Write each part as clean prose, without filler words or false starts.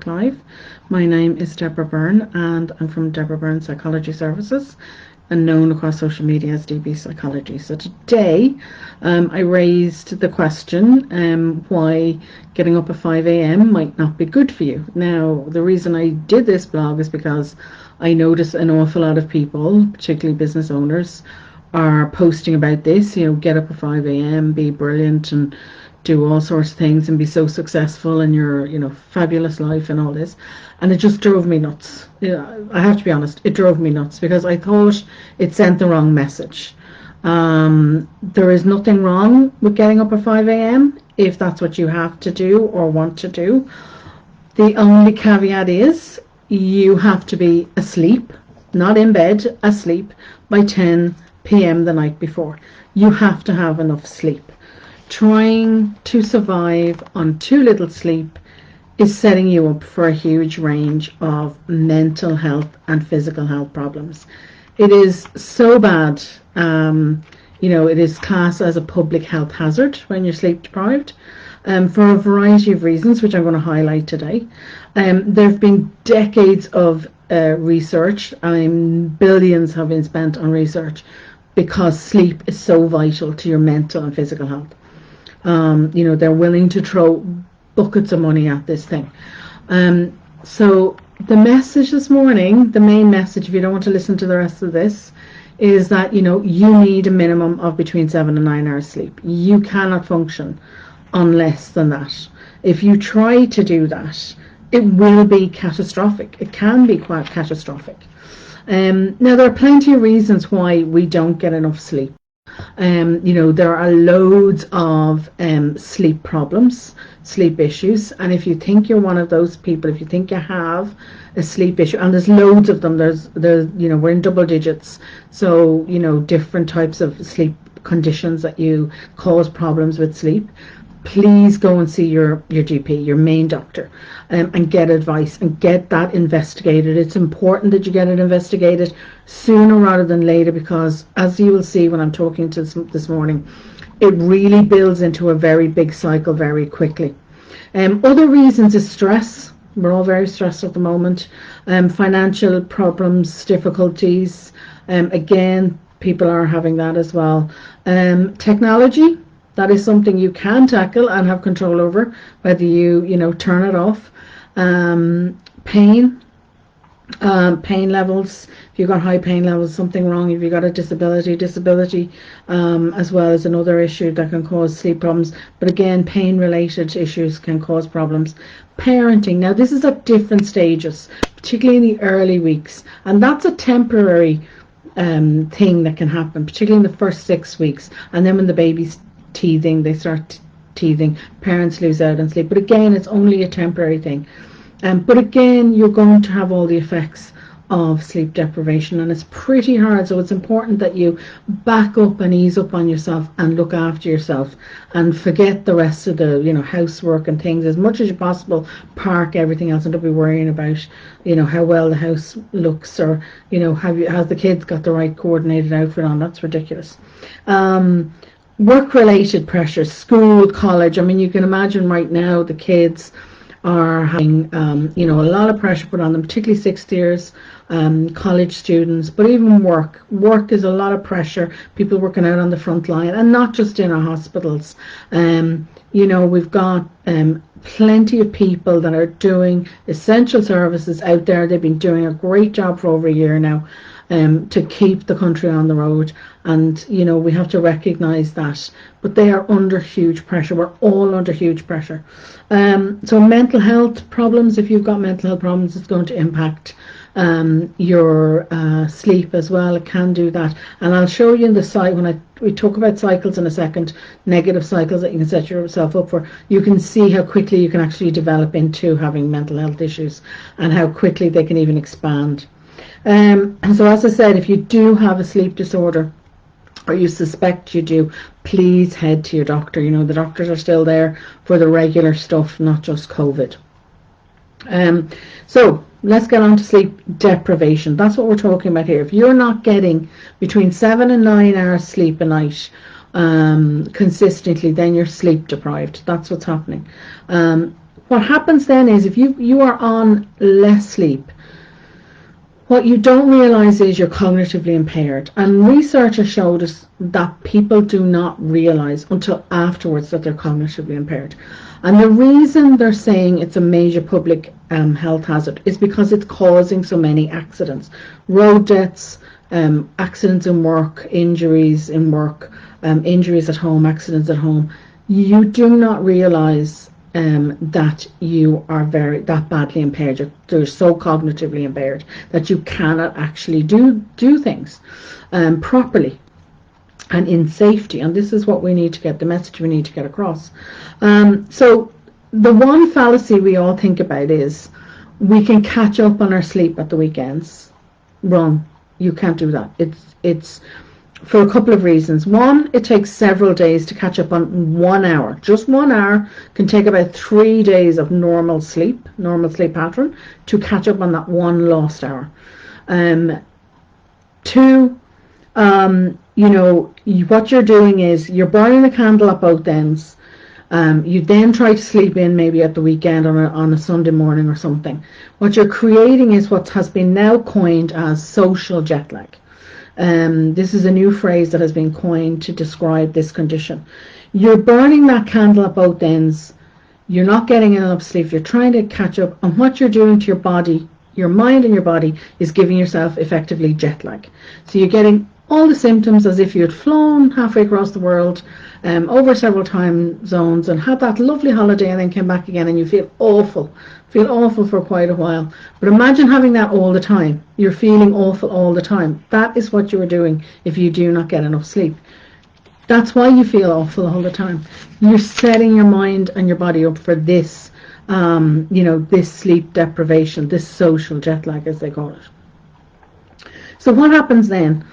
Live. My name is Deborah Byrne and I'm from Deborah Byrne Psychology Services and known across social media as DBpsychology. So today I raised the question why getting up at 5 a.m. might not be good for you. Now, the reason I did this blog is because I notice an awful lot of people, particularly business owners, are posting about this, get up at 5 a.m., be brilliant and do all sorts of things and be so successful in your, fabulous life and all this. And it just drove me nuts. I have to be honest, it drove me nuts because I thought it sent the wrong message. There is nothing wrong with getting up at 5 a.m. if that's what you have to do or want to do. The only caveat is you have to be asleep, not in bed, asleep by 10 p.m. the night before. You have to have enough sleep. Trying to survive on too little sleep is setting you up for a huge range of mental health and physical health problems. It is so bad, it is classed as a public health hazard when you're sleep deprived, for a variety of reasons, which I'm going to highlight today. There have been decades of research, billions have been spent on research because sleep is so vital to your mental and physical health. They're willing to throw buckets of money at this thing. So the message this morning, the main message, if you don't want to listen to the rest of this, is that, you need a minimum of between 7 and 9 hours sleep. You cannot function on less than that. If you try to do that, it will be catastrophic. It can be quite catastrophic. Now, there are plenty of reasons why we don't get enough sleep. There are loads of sleep problems, sleep issues, and if you think you're one of those people, if you think you have a sleep issue, and there's loads of them, there's we're in double digits, so different types of sleep conditions that you cause problems with sleep. Please go and see your GP, your main doctor, and get advice and get that investigated. It's important that you get it investigated sooner rather than later because, as you will see when I'm talking to this morning, it really builds into a very big cycle very quickly. Other reasons is stress. We're all very stressed at the moment. Financial problems, difficulties. Again, people are having that as well. Technology. That is something you can tackle and have control over, whether you turn it off. Pain levels. If you've got high pain levels, something wrong. If you've got a disability as well as another issue that can cause sleep problems. But again, pain-related issues can cause problems. Parenting. Now, this is at different stages, particularly in the early weeks, and that's a temporary thing that can happen, particularly in the first 6 weeks, and then when the baby's teething, they start teething, parents lose out on sleep. But again, it's only a temporary thing. But again, you're going to have all the effects of sleep deprivation, and it's pretty hard. So it's important that you back up and ease up on yourself and look after yourself and forget the rest of the housework and things as much as possible. Park everything else and don't be worrying about how well the house looks or has the kids got the right coordinated outfit on. That's ridiculous. Work-related pressures, school, college. You can imagine right now the kids are having, a lot of pressure put on them, particularly sixth years, college students, but even work. Work is a lot of pressure, people working out on the front line, and not just in our hospitals. We've got plenty of people that are doing essential services out there. They've been doing a great job for over a year now. To keep the country on the road, and we have to recognise that, but they are under huge pressure. We're all under huge pressure. So mental health problems, if you've got mental health problems, it's going to impact your sleep as well. It can do that, and I'll show you in the site when we talk about cycles in a second, negative cycles that you can set yourself up for. You can see how quickly you can actually develop into having mental health issues and how quickly they can even expand. So as I said, if you do have a sleep disorder or you suspect you do, please head to your doctor. The doctors are still there for the regular stuff, not just COVID. So let's get on to sleep deprivation. That's what we're talking about here. If you're not getting between 7 and 9 hours sleep a night consistently, then you're sleep deprived. That's what's happening. what happens then is if you are on less sleep, what you don't realize is you're cognitively impaired. And research has showed us that people do not realize until afterwards that they're cognitively impaired. And the reason they're saying it's a major public health hazard is because it's causing so many accidents, road deaths, accidents in work, injuries in work, injuries at home, accidents at home. You do not realize that you are that badly impaired. You're so cognitively impaired that you cannot actually do things properly and in safety. And this is what we need to get, the message we need to get across. So the one fallacy we all think about is we can catch up on our sleep at the weekends. Wrong. You can't do that. It's for a couple of reasons. One, it takes several days to catch up on 1 hour. Just 1 hour can take about 3 days of normal sleep pattern to catch up on that one lost hour. Two, what you're doing is you're burning the candle at both ends. You then try to sleep in maybe at the weekend on a Sunday morning or something. What you're creating is what has been now coined as social jet lag. This is a new phrase that has been coined to describe this condition. You're burning that candle at both ends. You're not getting enough sleep. You're trying to catch up. And what you're doing to your body, your mind and your body, is giving yourself effectively jet lag. So you're getting all the symptoms as if you had flown halfway across the world, over several time zones, and had that lovely holiday and then came back again, and you feel awful for quite a while. But imagine having that all the time. You're feeling awful all the time. That is what you are doing if you do not get enough sleep. That's why you feel awful all the time. You're setting your mind and your body up for this, this sleep deprivation, this social jet lag, as they call it. So what happens then?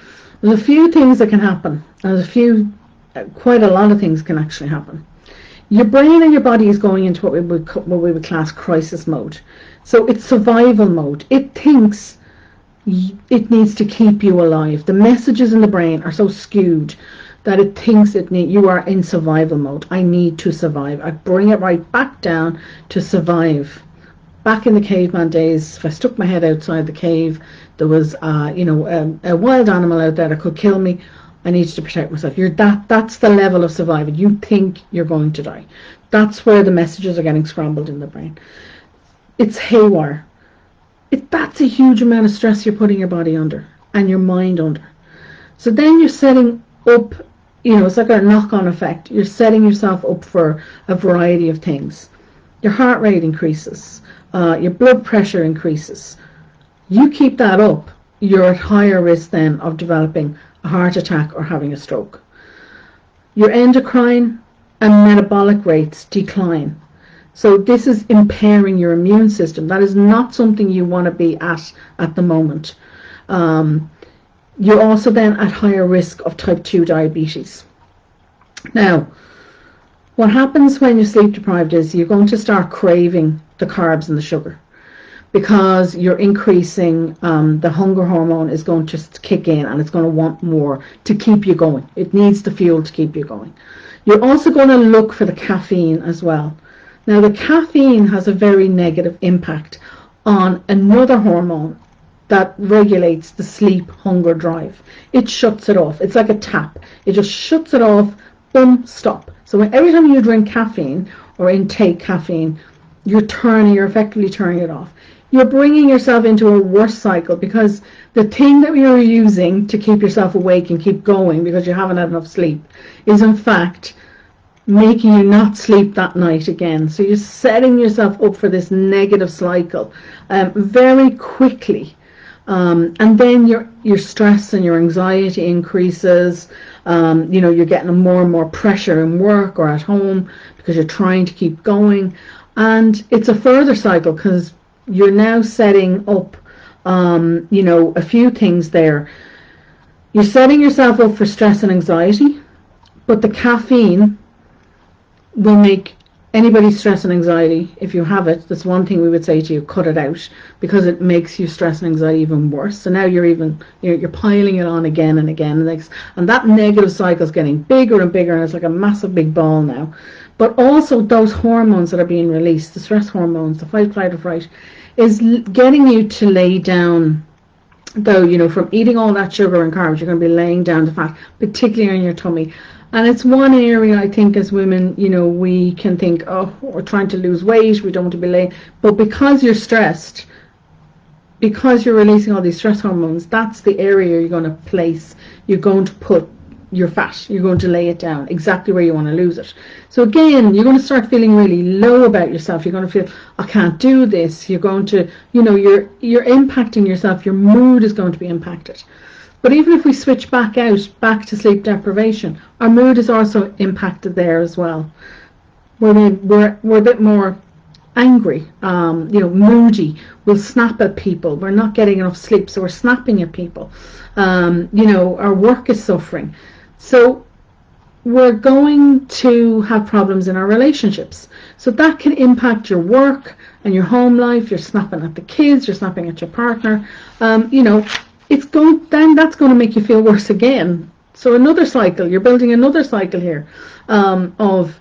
There's a few things that can happen. Quite a lot of things can actually happen. Your brain and your body is going into what we would class crisis mode. So it's survival mode. It thinks it needs to keep you alive. The messages in the brain are so skewed that it thinks you are in survival mode. I need to survive. I bring it right back down to survive. Back in the caveman days, if I stuck my head outside the cave, there was a wild animal out there that could kill me. I needed to protect myself. That's the level of survival. You think you're going to die. That's where the messages are getting scrambled in the brain. It's haywire. That's a huge amount of stress you're putting your body under and your mind under. So then you're setting up, it's like a knock-on effect. You're setting yourself up for a variety of things. Your heart rate increases. Your blood pressure increases. You keep that up, you're at higher risk then of developing a heart attack or having a stroke. Your endocrine and metabolic rates decline. So this is impairing your immune system. That is not something you want to be at the moment. You're also then at higher risk of type 2 diabetes. Now, what happens when you're sleep deprived is you're going to start craving the carbs and the sugar, because you're increasing, the hunger hormone is going to kick in and it's going to want more to keep you going. It needs the fuel to keep you going. You're also going to look for the caffeine as well. Now, the caffeine has a very negative impact on another hormone that regulates the sleep hunger drive. It shuts it off. It's like a tap. It just shuts it off, boom, stop. So every time you drink caffeine or intake caffeine, you're effectively turning it off. You're bringing yourself into a worse cycle, because the thing that you're using to keep yourself awake and keep going because you haven't had enough sleep is in fact making you not sleep that night again. So you're setting yourself up for this negative cycle very quickly. And then your stress and your anxiety increases. You're getting more and more pressure in work or at home because you're trying to keep going. And it's a further cycle because you're now setting up, a few things there. You're setting yourself up for stress and anxiety, but the caffeine will make anybody's stress and anxiety, if you have it, that's one thing we would say to you, cut it out, because it makes you stress and anxiety even worse. So now you're piling it on again and again, and that negative cycle is getting bigger and bigger, and it's like a massive big ball now, but also those hormones that are being released, the stress hormones, the fight, flight, or fright, is getting you to lay down, though, from eating all that sugar and carbs, you're going to be laying down the fat, particularly on your tummy. And it's one area, I think, as women, we can think, oh, we're trying to lose weight, we don't want to be laying. But because you're stressed, because you're releasing all these stress hormones, that's the area you're going to place, you're going to put your fat, you're going to lay it down exactly where you want to lose it. So again, you're going to start feeling really low about yourself. You're going to feel, I can't do this. You're going to, you're impacting yourself. Your mood is going to be impacted. But even if we switch back to sleep deprivation, our mood is also impacted there as well. We're a bit more angry, moody. We'll snap at people. We're not getting enough sleep, so we're snapping at people. Our work is suffering. So we're going to have problems in our relationships. So that can impact your work and your home life. You're snapping at the kids, you're snapping at your partner. That's going to make you feel worse again. So another cycle, you're building another cycle here of,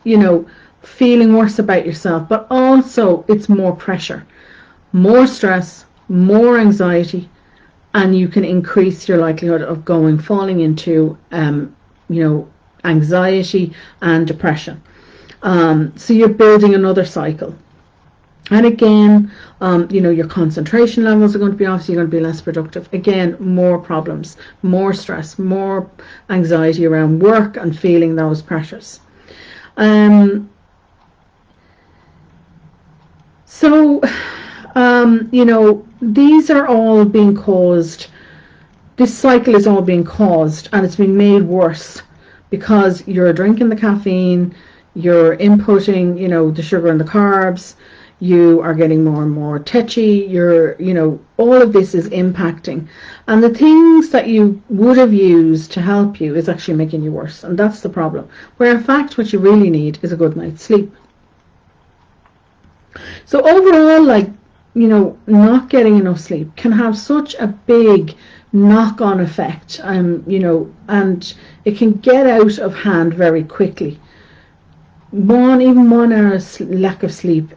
feeling worse about yourself, but also it's more pressure, more stress, more anxiety, and you can increase your likelihood of falling into anxiety and depression. So you're building another cycle. And again, your concentration levels are going to be off, so you're going to be less productive. Again, more problems, more stress, more anxiety around work and feeling those pressures. These are all being caused, this cycle is all being caused, and it's being made worse because you're drinking the caffeine, you're inputting, the sugar and the carbs, you are getting more and more tetchy, all of this is impacting. And the things that you would have used to help you is actually making you worse, and that's the problem. Where in fact what you really need is a good night's sleep. So overall, not getting enough sleep can have such a big knock-on effect, and it can get out of hand very quickly. Even 1 hour's lack of sleep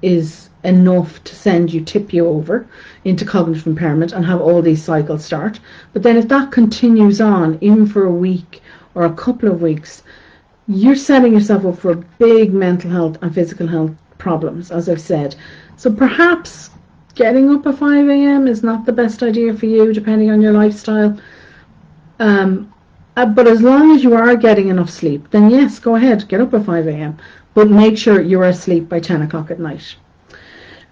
is enough to tip you over into cognitive impairment and have all these cycles start. But then if that continues on, even for a week or a couple of weeks, you're setting yourself up for big mental health and physical health problems, as I've said. So perhaps getting up at 5 a.m. is not the best idea for you, depending on your lifestyle. But as long as you are getting enough sleep, then yes, go ahead, get up at 5 a.m. But make sure you're asleep by 10 o'clock at night.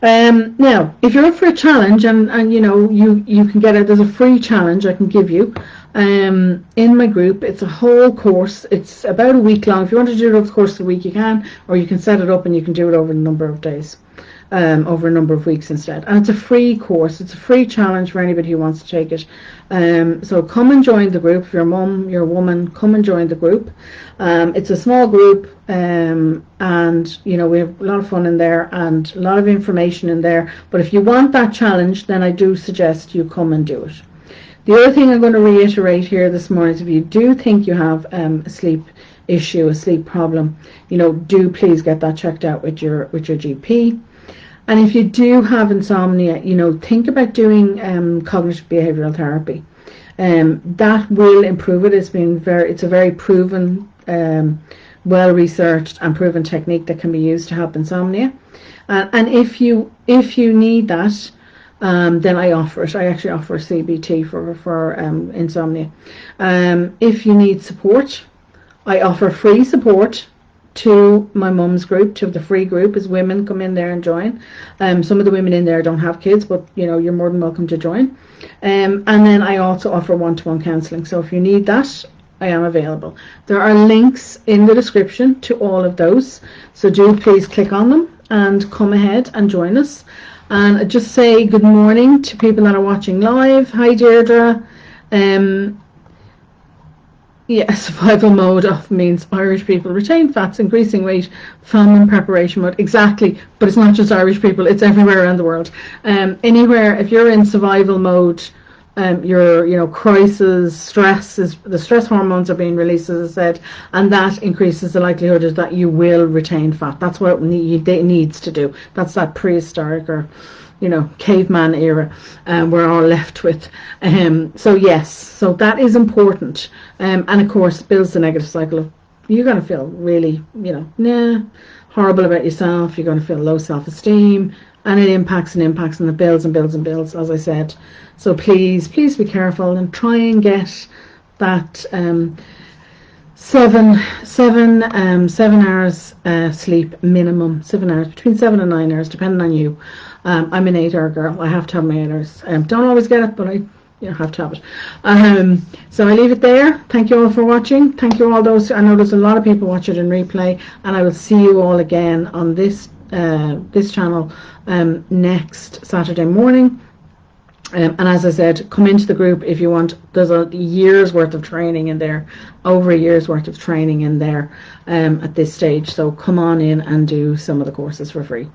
Now, if you're up for a challenge, and you can get it, there's a free challenge I can give you in my group. It's a whole course. It's about a week long. If you want to do it over the course of the week, you can, or you can set it up and you can do it over a number of days, over a number of weeks instead. And it's a free course. It's a free challenge for anybody who wants to take it. So come and join the group. If you're a mum, you're a woman, come and join the group. It's a small group, and we have a lot of fun in there and a lot of information in there. But if you want that challenge, then I do suggest you come and do it. The other thing I'm going to reiterate here this morning is, if you do think you have a sleep issue, a sleep problem, do please get that checked out with your GP. And if you do have insomnia, think about doing cognitive behavioral therapy. That will improve it. It's a very proven, well-researched and proven technique that can be used to help insomnia. And if you need that, then I offer it. I actually offer CBT for insomnia. If you need support, I offer free support to my mum's group, to the free group, as women come in there and join. Some of the women in there don't have kids, but you're more than welcome to join. And then I also offer one-to-one counselling. So if you need that, I am available. There are links in the description to all of those. So do please click on them and come ahead and join us. And I just say good morning to people that are watching live. Hi Deirdre. Survival mode often means Irish people retain fats, increasing weight, famine preparation mode. Exactly, but it's not just Irish people, it's everywhere around the world. Anywhere, if you're in survival mode, your crisis, the stress hormones are being released, as I said, and that increases the likelihood is that you will retain fat. That's what it needs to do. That's that prehistoric or caveman era we're all left with. So yes, so that is important, and of course builds the negative cycle of you're going to feel really horrible about yourself. You're going to feel low self-esteem, and it impacts and impacts, and it builds and builds and builds, as I said. So please be careful and try and get that 7 hours sleep minimum. 7 hours, between 7 and 9 hours, depending on you. I'm an 8-hour girl. I have to have my 8 hours. Don't always get it, but I have to have it. So I leave it there. Thank you all for watching. Thank you all those. I know there's a lot of people watch it in replay, and I will see you all again on this channel next Saturday morning. And as I said, come into the group if you want. There's a year's worth of training in there, over a year's worth of training in there at this stage. So come on in and do some of the courses for free.